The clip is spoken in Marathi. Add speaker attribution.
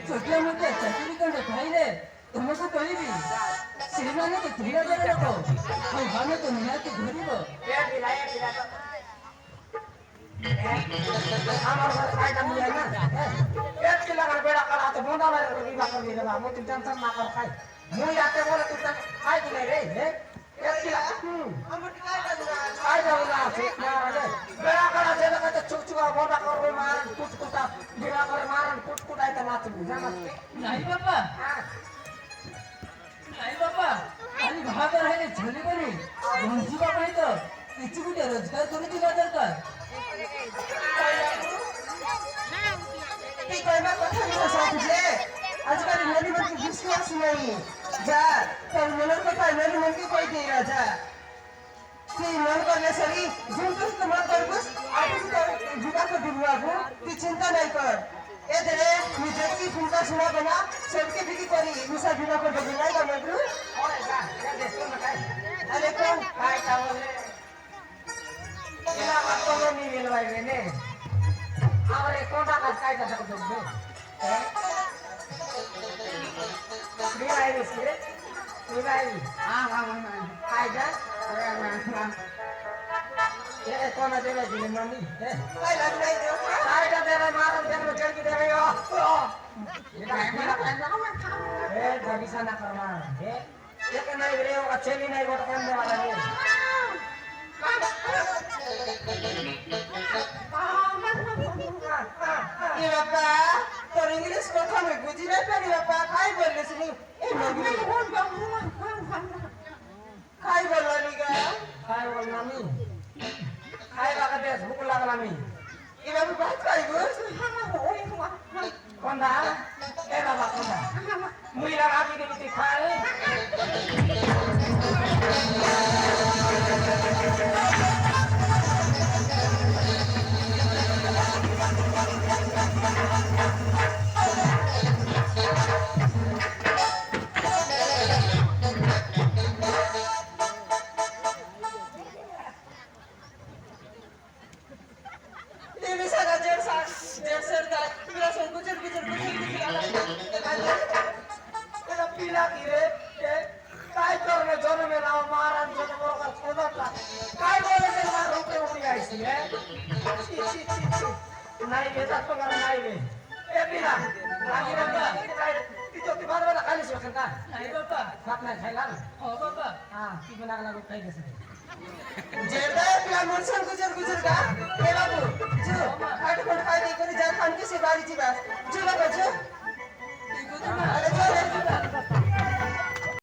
Speaker 1: छोटे मोटे चाकरी कंड खाइले तुमको कहबी सेमाने तो धीरे धीरे लोको हम हमें तो निहाती घुरिबो
Speaker 2: ए पिला আমার ঘরে খাইটা মিলাই না এক কিলো করে বেড়া করা তো বন্ধা মারে বিবাহ করে দিলে মু তুই টেনশন না কর খাই মুই রাতে বলে তুই খাই দিলে রে এক কিলো আমার খাই দাও না বেড়া করা যেটা কত চুকচুকা বন্ধা করবে মারন কুটকুটা বিবাহ করে মারন কুটকুটাইতে নাচবি জানাস
Speaker 1: নাই বাবা खाली भागर है झोली बनी भंजी बाबा है तो किसी को रोजगार करू दिला दरकार
Speaker 2: ती कहना कथा नहीं साथी आजकल मेरी मन की विश्वास नहीं जा तर मनर कथा मेरी मन की कोई नहीं राजा ती मन करने सरी जुन कुछ तो मन कर कुछ आगे तो जुगा को दिलवा को ती चिंता नहीं कर ए तेरे मुझे की चिंता सुना बना सबके बिकी करी मुसा बिना को डबल नहीं करना तू अरे जा दे सुन काय अरे कौन काय का बोले इला मत को नहीं मिलवाई मैंने अरे कोटा का काय का दे बिवाई इसके बिवाई हां काय जा अरे ये कौन है तेरे दिल में नहीं है काय लग नहीं दे काय का तेरे मारन देख चल के दे यो ये काय ना ए जगी सा ना करना है ये के नहीं रे वो चली नहीं वो करने वाला नहीं ये बाबा तो इंग्लिश कथा में बुझी नहीं पानी बाबा काय बोलले सुनी ए मम्मी काय बोलला नी का काय बोलना मी काय बाबा देश भूख लागला मी ये बाबा बात काय गोस कोंडा ए बाबा कोंडा मुईला आगी दे ती खाए नहीं बेटा तो कर नहीं बे ए बिना आगे बाबा ती तो ती बाबा खाली सो का
Speaker 1: नहीं बाबा
Speaker 2: बाप नहीं खाइला
Speaker 1: ओ बाबा
Speaker 2: हां की बना लागो खाई देसे जेदा पिला मनसन गुजर का ए बाबू जो हट फट खाई दे करी जा खान के से बारी जी बस जो बाबा जो